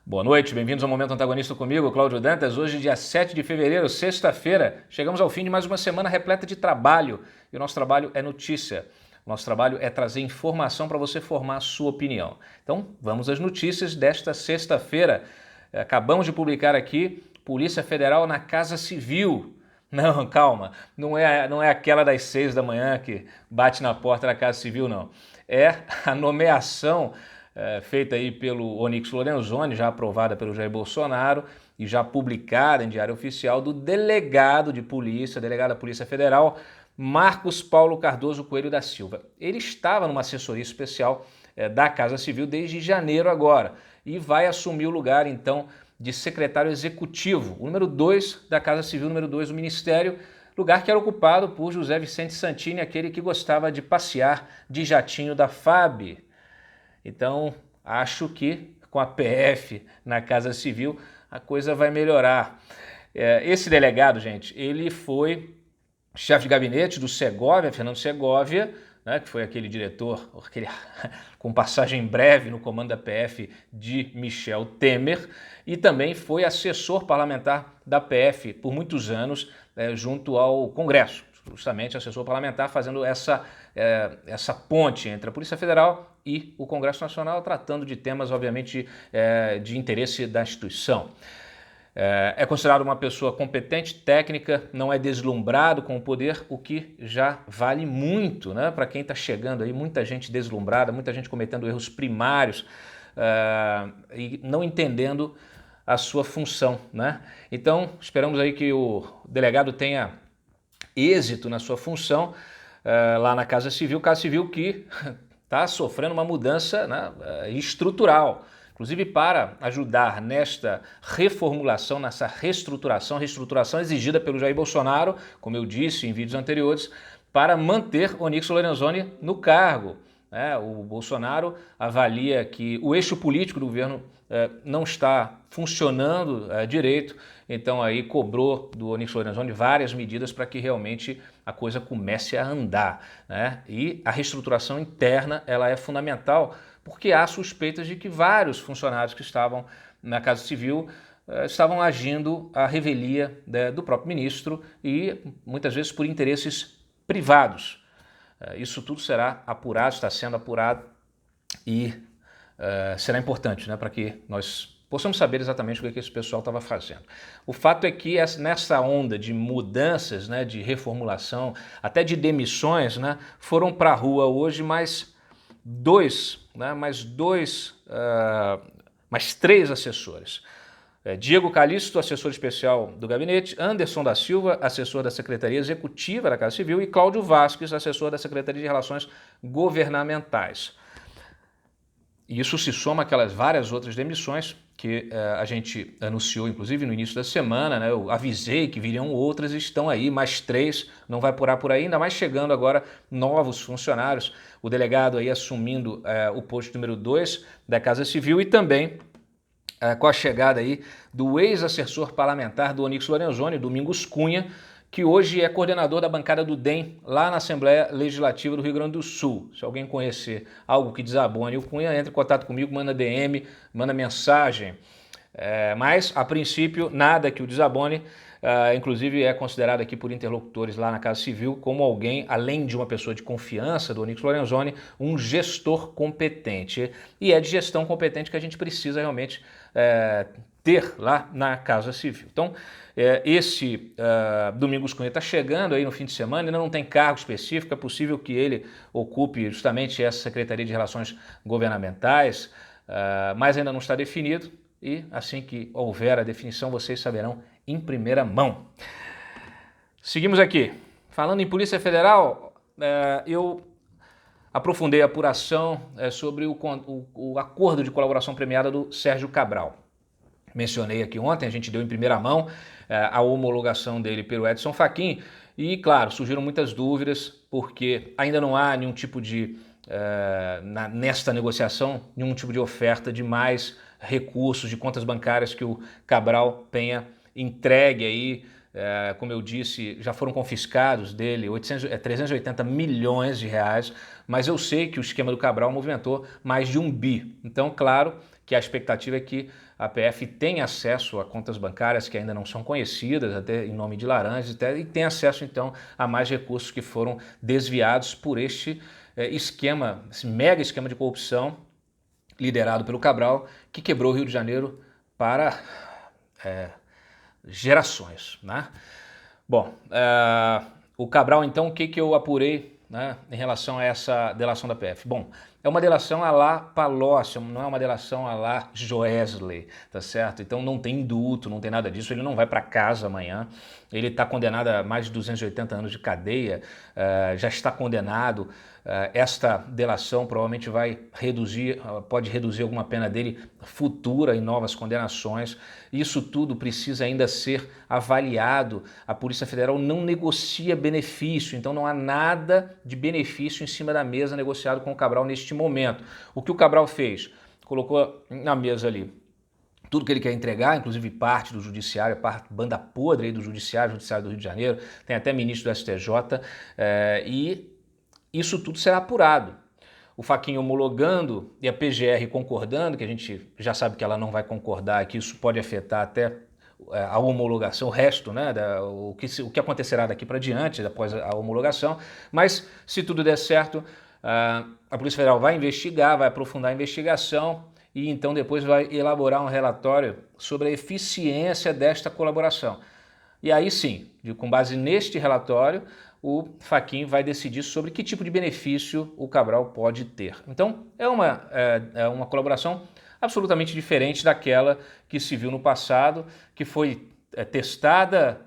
Boa noite, bem-vindos ao Momento Antagonista comigo, Cláudio Dantas. Hoje, dia 7 de fevereiro, sexta-feira, chegamos ao fim de mais uma semana repleta de trabalho. E o nosso trabalho é notícia. O nosso trabalho é trazer informação para você formar a sua opinião. Então, vamos às notícias desta sexta-feira. Acabamos de publicar aqui, Polícia Federal na Casa Civil. Não, calma, não é aquela das 6 da manhã que bate na porta da Casa Civil, não. É a nomeação feita aí pelo Onyx Lorenzoni, já aprovada pelo Jair Bolsonaro e já publicada em Diário Oficial, do delegado da Polícia Federal, Marcos Paulo Cardoso Coelho da Silva. Ele estava numa assessoria especial da Casa Civil desde janeiro agora e vai assumir o lugar, então, de secretário executivo, o número 2 da Casa Civil, número 2 do Ministério, lugar que era ocupado por José Vicente Santini, aquele que gostava de passear de jatinho da FAB. Então, acho que com a PF na Casa Civil a coisa vai melhorar. Esse delegado, gente, ele foi chefe de gabinete do Segovia, Fernando Segovia, né, que foi aquele diretor com passagem breve no comando da PF de Michel Temer, e também foi assessor parlamentar da PF por muitos anos junto ao Congresso, justamente assessor parlamentar fazendo essa ponte entre a Polícia Federal e o Congresso Nacional, tratando de temas, obviamente, de interesse da instituição. É considerado uma pessoa competente, técnica, não é deslumbrado com o poder, o que já vale muito, né? Para quem está chegando aí, muita gente deslumbrada, muita gente cometendo erros primários e não entendendo a sua função, né? Então, esperamos aí que o delegado tenha êxito na sua função lá na Casa Civil que está sofrendo uma mudança, né, estrutural. Inclusive para ajudar nesta reformulação, nessa reestruturação exigida pelo Jair Bolsonaro, como eu disse em vídeos anteriores, para manter Onyx Lorenzoni no cargo. O Bolsonaro avalia que o eixo político do governo não está funcionando direito, então aí cobrou do Onyx Lorenzoni várias medidas para que realmente a coisa comece a andar, né? E a reestruturação interna ela é fundamental, porque há suspeitas de que vários funcionários que estavam na Casa Civil estavam agindo à revelia do próprio ministro e muitas vezes por interesses privados. Isso tudo será apurado, está sendo apurado e será importante, né, para que nós possamos saber exatamente o que esse pessoal estava fazendo. O fato é que nessa onda de mudanças, né, de reformulação, até de demissões, né, foram para a rua hoje mais três assessores. Diego Calixto, assessor especial do gabinete, Anderson da Silva, assessor da Secretaria Executiva da Casa Civil e Cláudio Vasques, assessor da Secretaria de Relações Governamentais. E isso se soma àquelas várias outras demissões que a gente anunciou, inclusive, no início da semana, né? Eu avisei que viriam outras e estão aí, mais 3, não vai parar por aí, ainda mais chegando agora novos funcionários, o delegado aí assumindo o posto número 2 da Casa Civil e também com a chegada aí do ex-assessor parlamentar do Onyx Lorenzoni, Domingos Cunha, que hoje é coordenador da bancada do DEM lá na Assembleia Legislativa do Rio Grande do Sul. Se alguém conhecer algo que desabone o Cunha, entre em contato comigo, manda DM, manda mensagem. Mas, a princípio, nada que o desabone, inclusive é considerado aqui por interlocutores lá na Casa Civil como alguém, além de uma pessoa de confiança do Onyx Lorenzoni, um gestor competente. E é de gestão competente que a gente precisa realmente ter lá na Casa Civil. Então, esse Domingos Cunha está chegando aí no fim de semana, ainda não tem cargo específico, é possível que ele ocupe justamente essa Secretaria de Relações Governamentais, mas ainda não está definido e assim que houver a definição vocês saberão em primeira mão. Seguimos aqui. Falando em Polícia Federal, eu aprofundei a apuração sobre o acordo de colaboração premiada do Sérgio Cabral. Mencionei aqui ontem, a gente deu em primeira mão a homologação dele pelo Edson Fachin e, claro, surgiram muitas dúvidas porque ainda não há nenhum tipo de, nesta negociação, nenhum tipo de oferta de mais recursos de contas bancárias que o Cabral tenha entregue aí. Como eu disse, já foram confiscados dele 380 milhões de reais, mas eu sei que o esquema do Cabral movimentou mais de 1 bi. Então, claro que a expectativa é que a PF tenha acesso a contas bancárias que ainda não são conhecidas, até em nome de laranjas, e tenha acesso então a mais recursos que foram desviados por este esquema, esse mega esquema de corrupção liderado pelo Cabral, que quebrou o Rio de Janeiro para gerações, né? Bom, o Cabral então, o que eu apurei, né, em relação a essa delação da PF? Bom, é uma delação à la Palocci, não é uma delação à la Joesley, tá certo? Então não tem indulto, não tem nada disso, ele não vai para casa amanhã, ele está condenado a mais de 280 anos de cadeia, já está condenado, esta delação provavelmente vai reduzir, pode reduzir alguma pena dele futura em novas condenações. Isso tudo precisa ainda ser avaliado. A Polícia Federal não negocia benefício, então não há nada de benefício em cima da mesa negociado com o Cabral neste momento. O que o Cabral fez? Colocou na mesa ali tudo que ele quer entregar, inclusive parte do judiciário, parte banda podre aí do judiciário do Rio de Janeiro, tem até ministro do STJ, e isso tudo será apurado. O Fachin homologando e a PGR concordando, que a gente já sabe que ela não vai concordar, que isso pode afetar até a homologação, o resto, né, o que acontecerá daqui para diante, após a homologação, mas se tudo der certo, a Polícia Federal vai investigar, vai aprofundar a investigação e então depois vai elaborar um relatório sobre a eficiência desta colaboração. E aí sim, com base neste relatório, o Fachin vai decidir sobre que tipo de benefício o Cabral pode ter. Então, é uma colaboração absolutamente diferente daquela que se viu no passado, que foi testada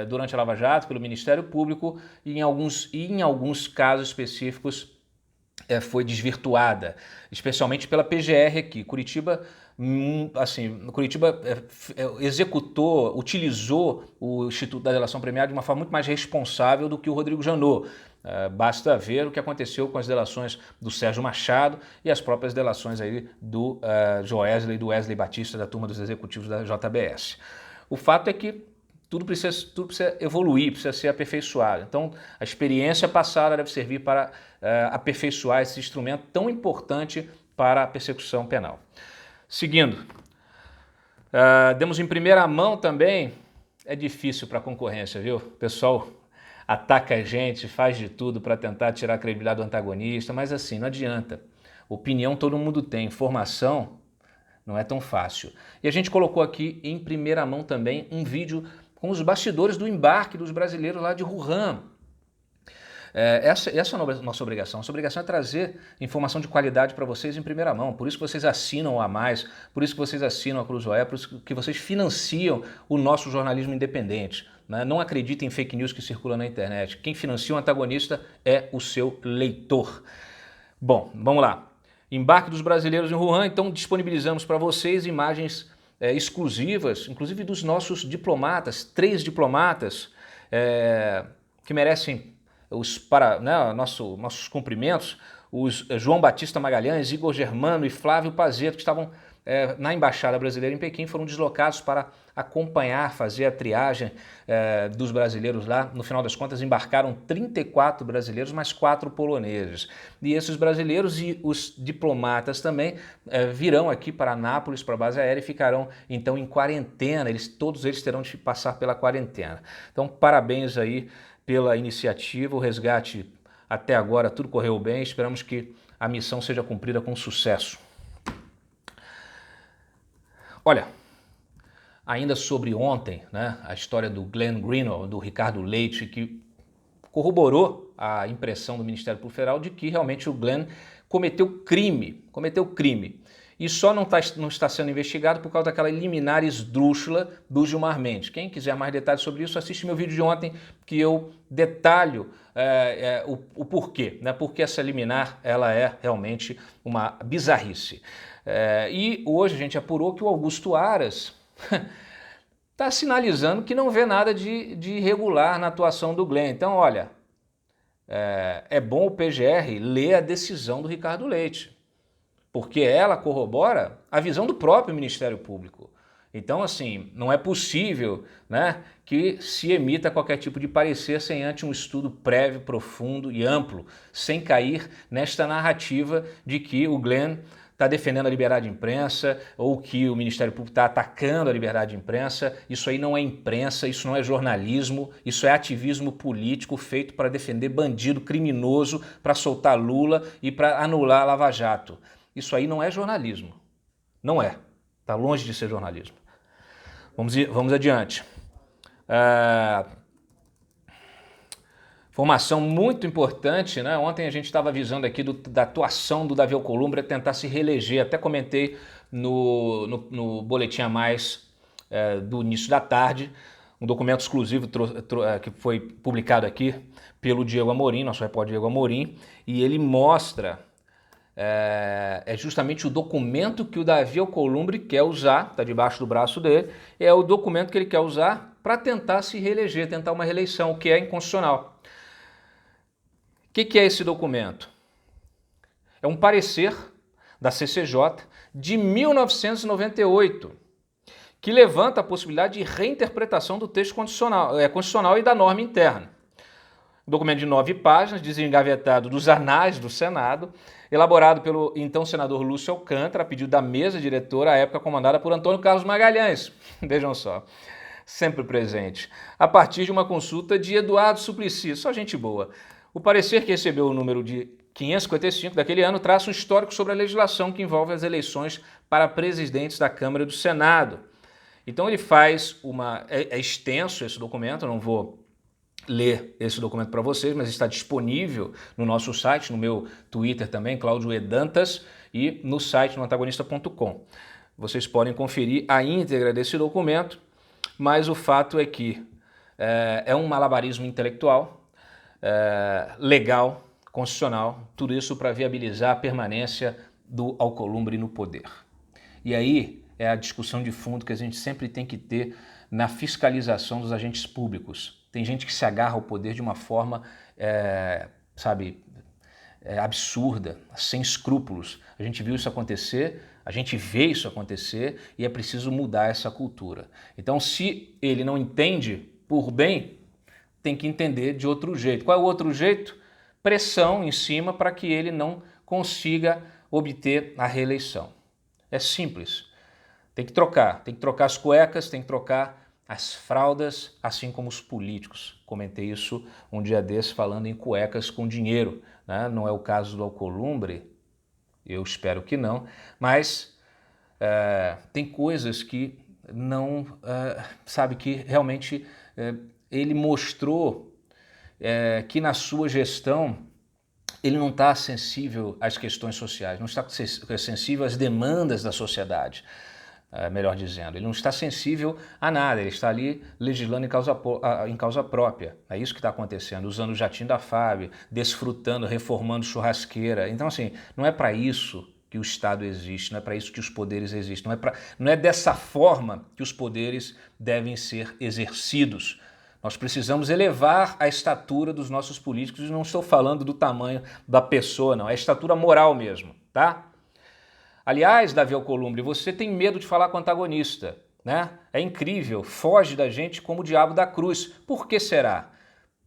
durante a Lava Jato pelo Ministério Público e em alguns casos específicos foi desvirtuada, especialmente pela PGR aqui. Curitiba utilizou o Instituto da Delação Premiada de uma forma muito mais responsável do que o Rodrigo Janot. Basta ver o que aconteceu com as delações do Sérgio Machado e as próprias delações aí do Joesley e do Wesley Batista, da turma dos executivos da JBS. O fato é que tudo precisa evoluir, precisa ser aperfeiçoado. Então, a experiência passada deve servir para aperfeiçoar esse instrumento tão importante para a persecução penal. Seguindo, demos em primeira mão também, é difícil para a concorrência, viu? O pessoal ataca a gente, faz de tudo para tentar tirar a credibilidade do antagonista, mas assim, não adianta. Opinião todo mundo tem, informação não é tão fácil. E a gente colocou aqui em primeira mão também um vídeo com os bastidores do embarque dos brasileiros lá de Wuhan. Essa é a nossa obrigação. Nossa obrigação é trazer informação de qualidade para vocês em primeira mão. Por isso que vocês assinam o A Mais, por isso que vocês assinam a Cruzoé, por isso que vocês financiam o nosso jornalismo independente. Né? Não acreditem em fake news que circulam na internet. Quem financia o antagonista é o seu leitor. Bom, vamos lá. Embarque dos brasileiros em Wuhan, então disponibilizamos para vocês imagens exclusivas, inclusive dos nossos diplomatas, 3 diplomatas que merecem nossos cumprimentos, os João Batista Magalhães, Igor Germano e Flávio Pazeto, que estavam na Embaixada Brasileira em Pequim, foram deslocados para acompanhar, fazer a triagem dos brasileiros lá. No final das contas, embarcaram 34 brasileiros, mais 4 poloneses. E esses brasileiros e os diplomatas também virão aqui para Anápolis, para a base aérea, e ficarão então em quarentena. Todos eles terão de passar pela quarentena. Então, parabéns aí pela iniciativa, o resgate até agora tudo correu bem, esperamos que a missão seja cumprida com sucesso. Olha, ainda sobre ontem, né, a história do Glenn Greenwald, do Ricardo Leite, que corroborou a impressão do Ministério Público Federal de que realmente o Glenn cometeu crime. E só não está sendo investigado por causa daquela liminar esdrúxula do Gilmar Mendes. Quem quiser mais detalhes sobre isso, assiste meu vídeo de ontem que eu detalho o porquê, né? Porque essa liminar ela é realmente uma bizarrice. E hoje a gente apurou que o Augusto Aras está sinalizando que não vê nada de irregular na atuação do Glenn. Então, olha, é bom o PGR ler a decisão do Ricardo Leite, porque ela corrobora a visão do próprio Ministério Público. Então, assim, não é possível, né, que se emita qualquer tipo de parecer sem antes um estudo prévio, profundo e amplo, sem cair nesta narrativa de que o Glenn está defendendo a liberdade de imprensa ou que o Ministério Público está atacando a liberdade de imprensa. Isso aí não é imprensa, isso não é jornalismo, isso é ativismo político feito para defender bandido criminoso, para soltar Lula e para anular a Lava Jato. Isso aí não é jornalismo. Não é. Está longe de ser jornalismo. Vamos adiante. Informação muito importante, né? Ontem a gente estava avisando aqui da atuação do Davi Alcolumbre a tentar se reeleger. Até comentei no Boletim a Mais do início da tarde, um documento exclusivo que foi publicado aqui pelo Diego Amorim, nosso repórter Diego Amorim, e ele mostra justamente o documento que o Davi Alcolumbre quer usar, está debaixo do braço dele, é o documento que ele quer usar para tentar se reeleger, tentar uma reeleição, o que é inconstitucional. O que é esse documento? É um parecer da CCJ de 1998, que levanta a possibilidade de reinterpretação do texto constitucional e da norma interna. Documento de 9 páginas, desengavetado dos anais do Senado, elaborado pelo então senador Lúcio Alcântara, a pedido da mesa diretora, à época comandada por Antônio Carlos Magalhães. Vejam só, sempre presente. A partir de uma consulta de Eduardo Suplicy, só gente boa. O parecer, que recebeu o número de 555 daquele ano, traça um histórico sobre a legislação que envolve as eleições para presidentes da Câmara e do Senado. Então ele faz é extenso esse documento, eu não vou ler esse documento para vocês, mas está disponível no nosso site, no meu Twitter também, Cláudio E. Dantas, e no site no antagonista.com. Vocês podem conferir a íntegra desse documento, mas o fato é que é um malabarismo intelectual, legal, constitucional, tudo isso para viabilizar a permanência do Alcolumbre no poder. E aí é a discussão de fundo que a gente sempre tem que ter na fiscalização dos agentes públicos. Tem gente que se agarra ao poder de uma forma, absurda, sem escrúpulos. A gente viu isso acontecer, a gente vê isso acontecer e é preciso mudar essa cultura. Então, se ele não entende por bem, tem que entender de outro jeito. Qual é o outro jeito? Pressão em cima para que ele não consiga obter a reeleição. É simples. Tem que trocar as cuecas, tem que trocar as fraldas, assim como os políticos. Comentei isso um dia desses falando em cuecas com dinheiro, né? Não é o caso do Alcolumbre, eu espero que não, mas tem coisas que não, que realmente ele mostrou que na sua gestão ele não está sensível às questões sociais, não está sensível às demandas da sociedade, melhor dizendo. Ele não está sensível a nada, ele está ali legislando em causa própria. É isso que está acontecendo, usando o jatinho da FAB, desfrutando, reformando churrasqueira. Então, assim, não é para isso que o Estado existe, não é para isso que os poderes existem, não é dessa forma que os poderes devem ser exercidos. Nós precisamos elevar a estatura dos nossos políticos, e não estou falando do tamanho da pessoa, não, é a estatura moral mesmo, tá? Aliás, Davi Alcolumbre, você tem medo de falar com o antagonista, né? É incrível, foge da gente como o diabo da cruz. Por que será?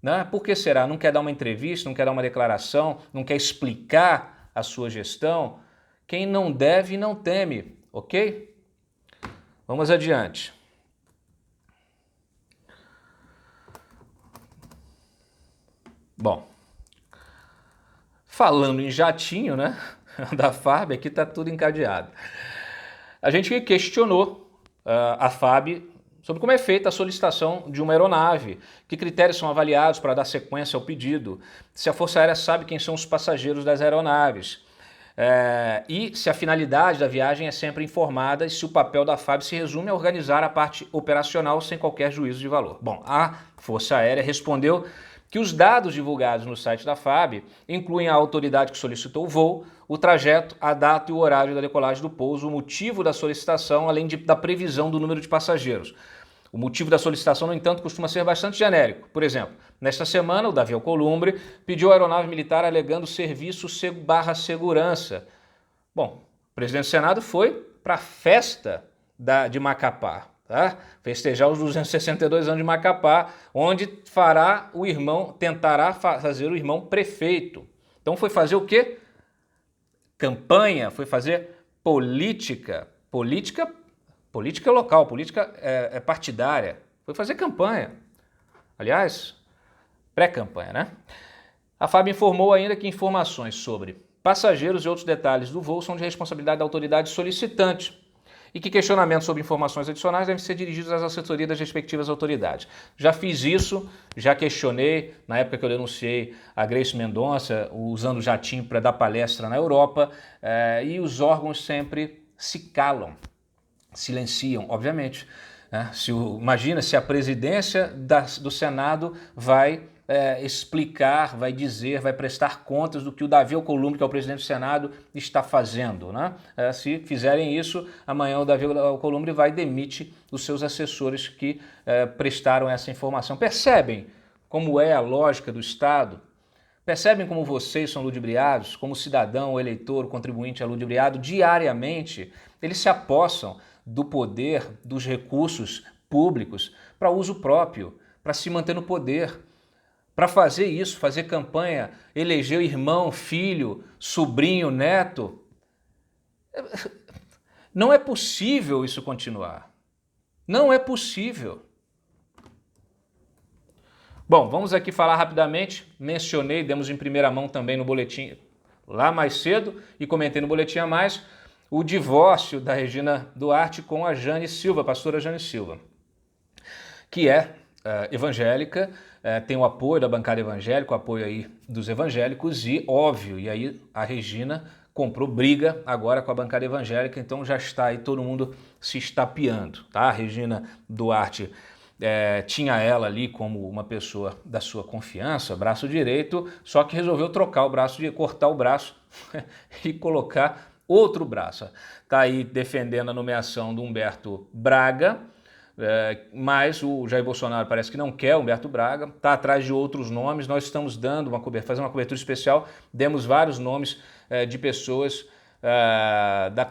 Né? Por que será? Não quer dar uma entrevista, não quer dar uma declaração, não quer explicar a sua gestão? Quem não deve, não teme, ok? Vamos adiante. Bom, falando em jatinho, né, da FAB, aqui está tudo encadeado. A gente questionou a FAB sobre como é feita a solicitação de uma aeronave, que critérios são avaliados para dar sequência ao pedido, se a Força Aérea sabe quem são os passageiros das aeronaves, e se a finalidade da viagem é sempre informada e se o papel da FAB se resume a organizar a parte operacional sem qualquer juízo de valor. Bom, a Força Aérea respondeu que os dados divulgados no site da FAB incluem a autoridade que solicitou o voo, o trajeto, a data e o horário da decolagem do pouso, o motivo da solicitação, além da previsão do número de passageiros. O motivo da solicitação, no entanto, costuma ser bastante genérico. Por exemplo, nesta semana, o Davi Alcolumbre pediu a aeronave militar alegando serviço/segurança. Bom, o presidente do Senado foi para a festa de Macapá, tá? Festejar os 262 anos de Macapá, onde tentará fazer o irmão prefeito. Então foi fazer o quê? Campanha, foi fazer política local, política partidária. Foi fazer campanha. Aliás, pré-campanha, né? A FAB informou ainda que informações sobre passageiros e outros detalhes do voo são de responsabilidade da autoridade solicitante e que questionamentos sobre informações adicionais devem ser dirigidos às assessorias das respectivas autoridades. Já fiz isso, já questionei, na época que eu denunciei a Grace Mendonça, usando o jatinho para dar palestra na Europa, e os órgãos sempre se calam, silenciam, obviamente. Imagina se a presidência do Senado vai explicar, vai dizer, vai prestar contas do que o Davi Alcolumbre, que é o presidente do Senado, está fazendo, né? Se fizerem isso, amanhã o Davi Alcolumbre vai demitir os seus assessores que prestaram essa informação. Percebem como é a lógica do Estado? Percebem como vocês são ludibriados? Como o cidadão, o eleitor, o contribuinte é ludibriado diariamente? Eles se apossam do poder, dos recursos públicos para uso próprio, para se manter no poder. Para fazer isso, fazer campanha, eleger irmão, filho, sobrinho, neto. Não é possível isso continuar. Não é possível. Bom, vamos aqui falar rapidamente. Mencionei, demos em primeira mão também no boletim lá mais cedo e comentei no Boletim a Mais o divórcio da Regina Duarte com a Jane Silva, a pastora Jane Silva, que é evangélica, tem o apoio da bancada evangélica, o apoio aí dos evangélicos e, óbvio, e aí a Regina comprou briga agora com a bancada evangélica, então já está aí todo mundo se estapeando, tá? A Regina Duarte tinha ela ali como uma pessoa da sua confiança, braço direito, só que resolveu trocar o braço, cortar o braço e colocar outro braço. Está aí defendendo a nomeação do Humberto Braga, mas o Jair Bolsonaro parece que não quer Humberto Braga, está atrás de outros nomes. Nós estamos fazendo uma cobertura especial, demos vários nomes de pessoas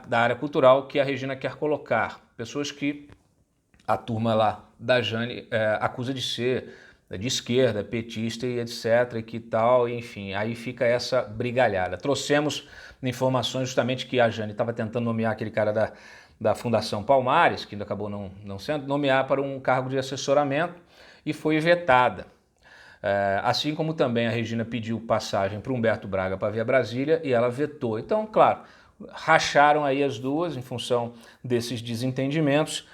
da área cultural que a Regina quer colocar, pessoas que a turma lá da Jane acusa de ser de esquerda, petista e etc, e que tal, enfim, aí fica essa brigalhada. Trouxemos informações justamente que a Jane estava tentando nomear aquele cara da Fundação Palmares, que ainda acabou não sendo, nomear para um cargo de assessoramento e foi vetada. Assim como também a Regina pediu passagem para o Humberto Braga para vir a Brasília e ela vetou. Então, claro, racharam aí as duas em função desses desentendimentos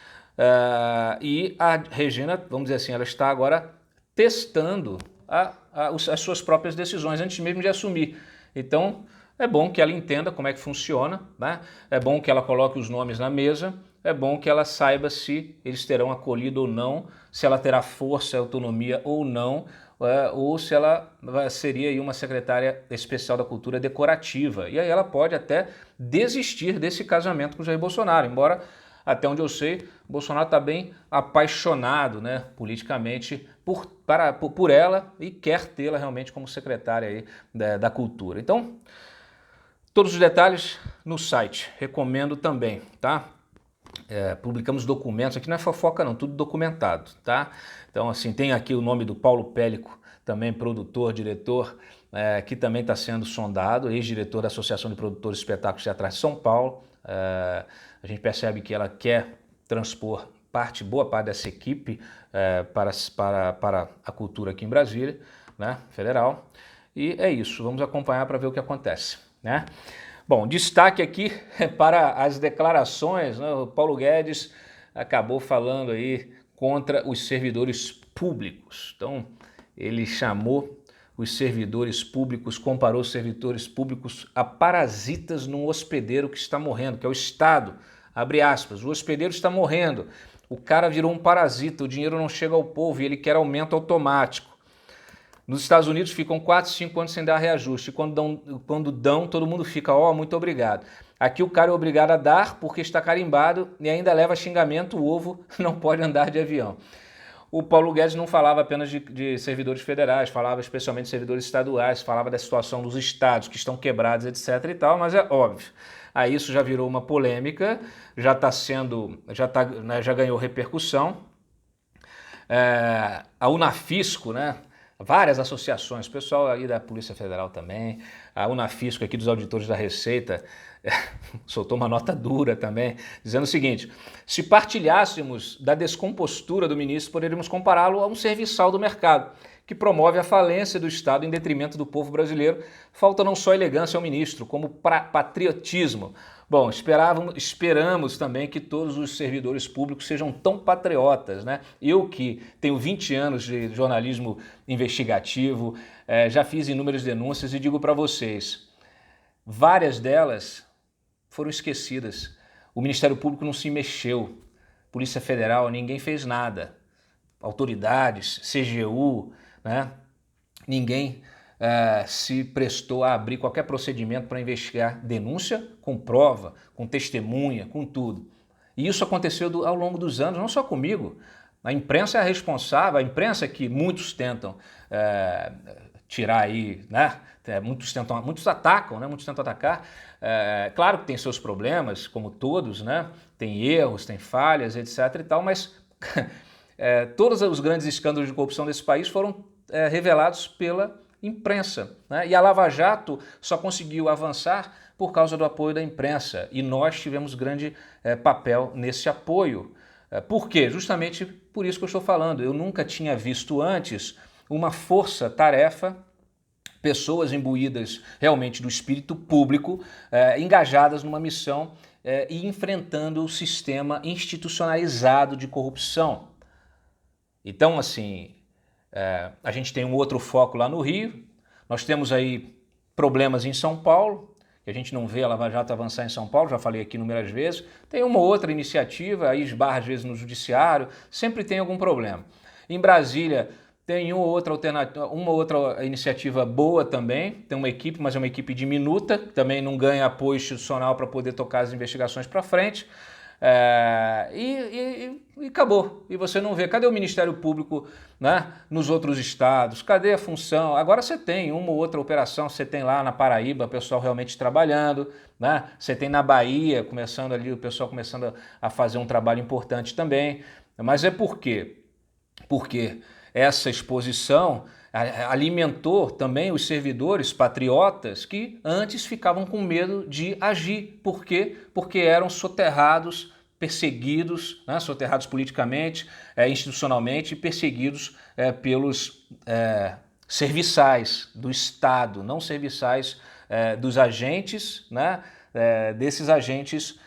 e a Regina, vamos dizer assim, ela está agora testando as suas próprias decisões antes mesmo de assumir. Então, é bom que ela entenda como é que funciona, né? É bom que ela coloque os nomes na mesa, é bom que ela saiba se eles terão acolhido ou não, se ela terá força, autonomia ou não, ou se ela seria aí uma secretária especial da cultura decorativa. E aí ela pode até desistir desse casamento com o Jair Bolsonaro, embora, até onde eu sei, o Bolsonaro está bem apaixonado, né, politicamente por ela e quer tê-la realmente como secretária aí da cultura. Então, todos os detalhes no site, recomendo também, tá? Publicamos documentos, aqui não é fofoca não, tudo documentado, tá? Então, assim, tem aqui o nome do Paulo Pélico, também produtor, diretor, que também está sendo sondado, ex-diretor da Associação de Produtores de Espetáculos Teatrais de São Paulo. A gente percebe que ela quer transpor boa parte dessa equipe para a cultura aqui em Brasília, né, federal. E é isso, vamos acompanhar para ver o que acontece, né? Bom, destaque aqui para as declarações, né? O Paulo Guedes acabou falando aí contra os servidores públicos. Então, ele chamou os servidores públicos, comparou os servidores públicos a parasitas num hospedeiro que está morrendo, que é o Estado. Abre aspas, o hospedeiro está morrendo, o cara virou um parasita, o dinheiro não chega ao povo e ele quer aumento automático. Nos Estados Unidos ficam 4, 5 anos sem dar reajuste. Quando dão, todo mundo fica, muito obrigado. Aqui o cara é obrigado a dar porque está carimbado e ainda leva xingamento, o ovo não pode andar de avião. O Paulo Guedes não falava apenas de servidores federais, falava especialmente de servidores estaduais, falava da situação dos estados que estão quebrados, etc e tal, mas é óbvio. Aí isso já virou uma polêmica, já ganhou repercussão. A Unafisco, né? Várias associações, pessoal aí da Polícia Federal também, a Unafisco aqui dos auditores da Receita, soltou uma nota dura também, dizendo o seguinte: se partilhássemos da descompostura do ministro, poderíamos compará-lo a um serviçal do mercado, que promove a falência do Estado em detrimento do povo brasileiro. Falta não só elegância ao ministro, como patriotismo. Bom, esperamos também que todos os servidores públicos sejam tão patriotas, né? Eu que tenho 20 anos de jornalismo investigativo, já fiz inúmeras denúncias e digo para vocês, várias delas foram esquecidas. O Ministério Público não se mexeu. Polícia Federal, ninguém fez nada. Autoridades, CGU, né? Ninguém se prestou a abrir qualquer procedimento para investigar denúncia com prova, com testemunha, com tudo. E isso aconteceu ao longo dos anos, não só comigo. A imprensa é a responsável, a imprensa que muitos tentam tirar aí, né? Muitos atacam, né? Muitos tentam atacar. Claro que tem seus problemas, como todos, né? Tem erros, tem falhas, etc. e tal, mas todos os grandes escândalos de corrupção desse país foram revelados pela imprensa, né? E a Lava Jato só conseguiu avançar por causa do apoio da imprensa, e nós tivemos grande papel nesse apoio. Por quê? Justamente por isso que eu estou falando. Eu nunca tinha visto antes uma força-tarefa, pessoas imbuídas realmente do espírito público, engajadas numa missão e enfrentando o sistema institucionalizado de corrupção. Então, assim, a gente tem um outro foco lá no Rio, nós temos aí problemas em São Paulo, que a gente não vê a Lava Jato avançar em São Paulo, já falei aqui inúmeras vezes. Tem uma outra iniciativa, aí esbarra às vezes no judiciário, sempre tem algum problema. Em Brasília tem uma outra iniciativa boa também, tem uma equipe, mas é uma equipe diminuta, também não ganha apoio institucional para poder tocar as investigações para frente. E acabou. E você não vê. Cadê o Ministério Público, né, nos outros estados? Cadê a função? Agora você tem uma ou outra operação, você tem lá na Paraíba o pessoal realmente trabalhando, né? Você tem na Bahia, começando ali, o pessoal começando a fazer um trabalho importante também. Mas é por quê? Porque essa exposição alimentou também os servidores patriotas que antes ficavam com medo de agir. Por quê? Porque eram soterrados, perseguidos, né? Soterrados politicamente, institucionalmente, perseguidos pelos serviçais do Estado, não serviçais dos agentes, né? Desses agentes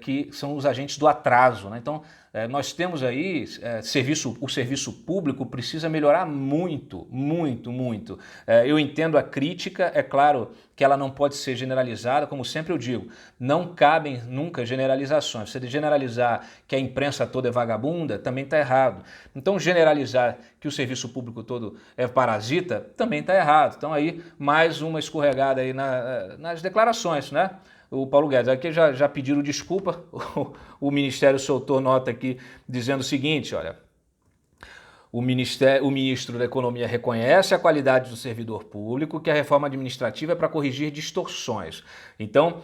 que são os agentes do atraso, né? Então, nós temos aí, o serviço público precisa melhorar muito, muito, muito. Eu entendo a crítica, é claro que ela não pode ser generalizada, como sempre eu digo, não cabem nunca generalizações. Se generalizar que a imprensa toda é vagabunda, também está errado. Então, generalizar que o serviço público todo é parasita, também está errado. Então, aí, mais uma escorregada aí nas declarações, né? O Paulo Guedes, aqui já pediram desculpa, o Ministério soltou nota aqui dizendo o seguinte, olha, o ministro da Economia reconhece a qualidade do servidor público, que a reforma administrativa é para corrigir distorções. Então,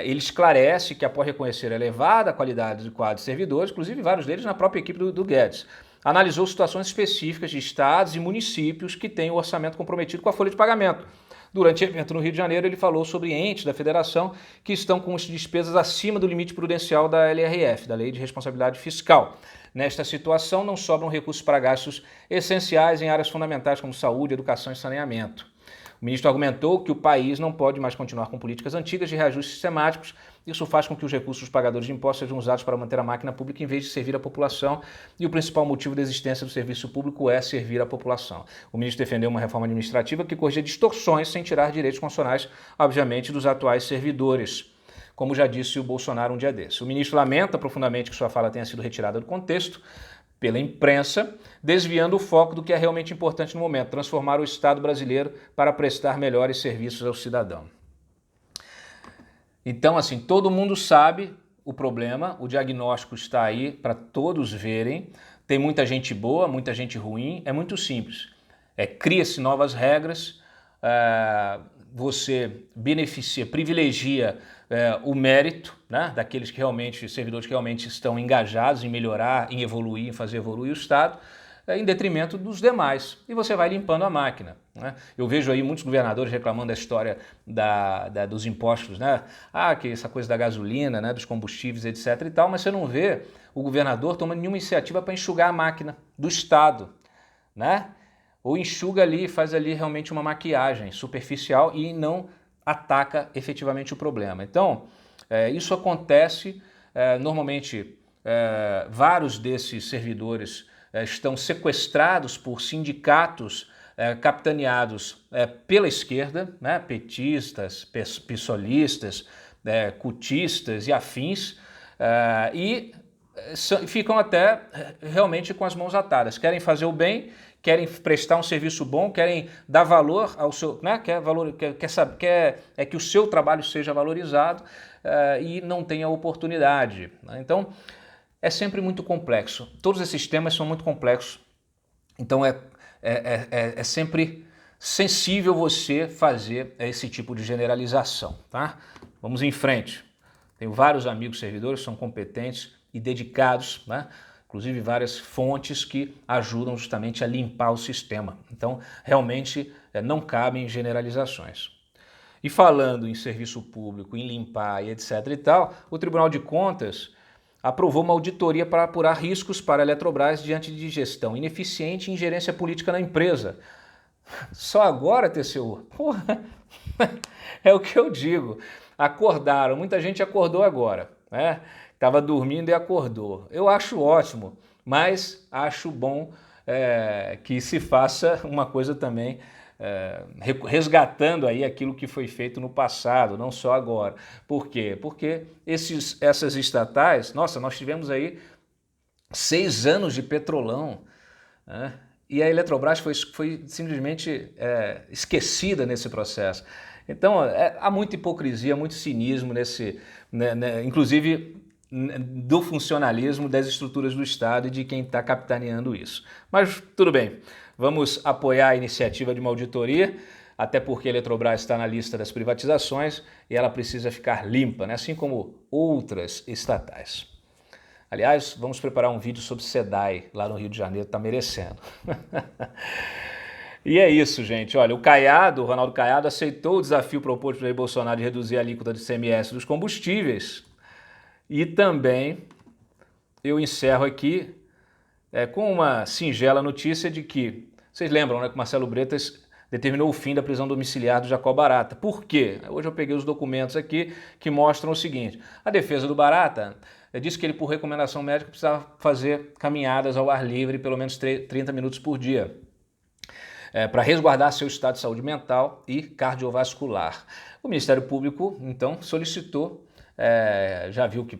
ele esclarece que após reconhecer a elevada qualidade do quadro de servidores, inclusive vários deles na própria equipe do Guedes, analisou situações específicas de estados e municípios que têm o orçamento comprometido com a folha de pagamento. Durante o evento no Rio de Janeiro, ele falou sobre entes da federação que estão com as despesas acima do limite prudencial da LRF, da Lei de Responsabilidade Fiscal. Nesta situação, não sobram recursos para gastos essenciais em áreas fundamentais como saúde, educação e saneamento. O ministro argumentou que o país não pode mais continuar com políticas antigas de reajustes sistemáticos. Isso faz com que os recursos dos pagadores de impostos sejam usados para manter a máquina pública em vez de servir a população, e o principal motivo da existência do serviço público é servir a população. O ministro defendeu uma reforma administrativa que corrija distorções sem tirar direitos constitucionais, obviamente, dos atuais servidores, como já disse o Bolsonaro um dia desse. O ministro lamenta profundamente que sua fala tenha sido retirada do contexto pela imprensa, desviando o foco do que é realmente importante no momento, transformar o Estado brasileiro para prestar melhores serviços ao cidadão. Então, assim, todo mundo sabe o problema, o diagnóstico está aí para todos verem, tem muita gente boa, muita gente ruim, é muito simples. Cria-se novas regras, você beneficia, privilegia o mérito, né, daqueles que realmente, servidores que realmente estão engajados em melhorar, em evoluir, em fazer evoluir o Estado, em detrimento dos demais, e você vai limpando a máquina, né? Eu vejo aí muitos governadores reclamando da história dos impostos, né? Que essa coisa da gasolina, né? Dos combustíveis, etc. e tal, mas você não vê o governador tomando nenhuma iniciativa para enxugar a máquina do Estado, né? Ou enxuga ali, faz ali realmente uma maquiagem superficial e não ataca efetivamente o problema. Então, isso acontece, normalmente vários desses servidores estão sequestrados por sindicatos capitaneados pela esquerda, né, petistas, pissolistas, cutistas e afins, e ficam até realmente com as mãos atadas. Querem fazer o bem, querem prestar um serviço bom, querem dar valor ao seu, né, quer que o seu trabalho seja valorizado e não tem a oportunidade, né? Então, é sempre muito complexo. Todos esses temas são muito complexos. Então, é sempre sensível você fazer esse tipo de generalização, tá? Vamos em frente. Tenho vários amigos servidores que são competentes e dedicados, né? Inclusive várias fontes que ajudam justamente a limpar o sistema. Então, realmente, não cabem generalizações. E falando em serviço público, em limpar e etc e tal, o Tribunal de Contas aprovou uma auditoria para apurar riscos para a Eletrobras diante de gestão ineficiente e ingerência política na empresa. Só agora, TCU? Porra, é o que eu digo. Acordaram, muita gente acordou agora, né? Estava dormindo e acordou. Eu acho ótimo, mas acho bom que se faça uma coisa também resgatando aí aquilo que foi feito no passado, não só agora. Por quê? Porque essas estatais, nossa, nós tivemos aí 6 anos de Petrolão, né? E a Eletrobras foi simplesmente esquecida nesse processo. Então, há muita hipocrisia, muito cinismo inclusive do funcionalismo das estruturas do Estado e de quem está capitaneando isso. Mas tudo bem, vamos apoiar a iniciativa de uma auditoria, até porque a Eletrobras está na lista das privatizações e ela precisa ficar limpa, né? Assim como outras estatais. Aliás, vamos preparar um vídeo sobre SEDAI lá no Rio de Janeiro, está merecendo. E é isso, gente. Olha, o Ronaldo Caiado, aceitou o desafio proposto por Jair Bolsonaro de reduzir a alíquota de ICMS dos combustíveis. E também eu encerro aqui com uma singela notícia de que, vocês lembram, né, que Marcelo Bretas determinou o fim da prisão domiciliar do Jacob Barata. Por quê? Hoje eu peguei os documentos aqui que mostram o seguinte: a defesa do Barata disse que ele, por recomendação médica, precisava fazer caminhadas ao ar livre pelo menos 30 minutos por dia, para resguardar seu estado de saúde mental e cardiovascular. O Ministério Público, então, solicitou, já viu que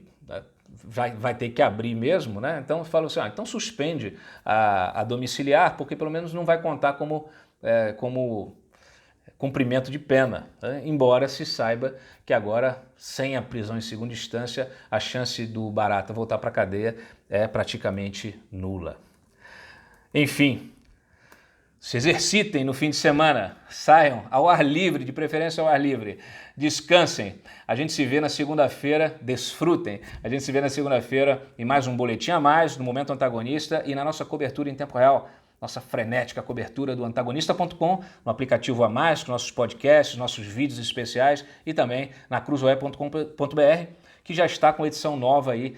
vai ter que abrir mesmo, né? Então falou assim, então suspende a domiciliar, porque pelo menos não vai contar como cumprimento de pena, né? Embora se saiba que agora, sem a prisão em segunda instância, a chance do Barata voltar para a cadeia é praticamente nula. Enfim, se exercitem no fim de semana, saiam ao ar livre, de preferência ao ar livre, descansem. A gente se vê na segunda-feira, desfrutem. A gente se vê na segunda-feira em mais um Boletim a Mais, no Momento Antagonista e na nossa cobertura em tempo real, nossa frenética cobertura do antagonista.com, no aplicativo a Mais, com nossos podcasts, nossos vídeos especiais e também na cruzoe.com.br, que já está com edição nova aí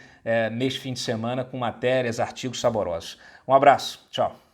neste fim de semana, com matérias, artigos saborosos. Um abraço, tchau.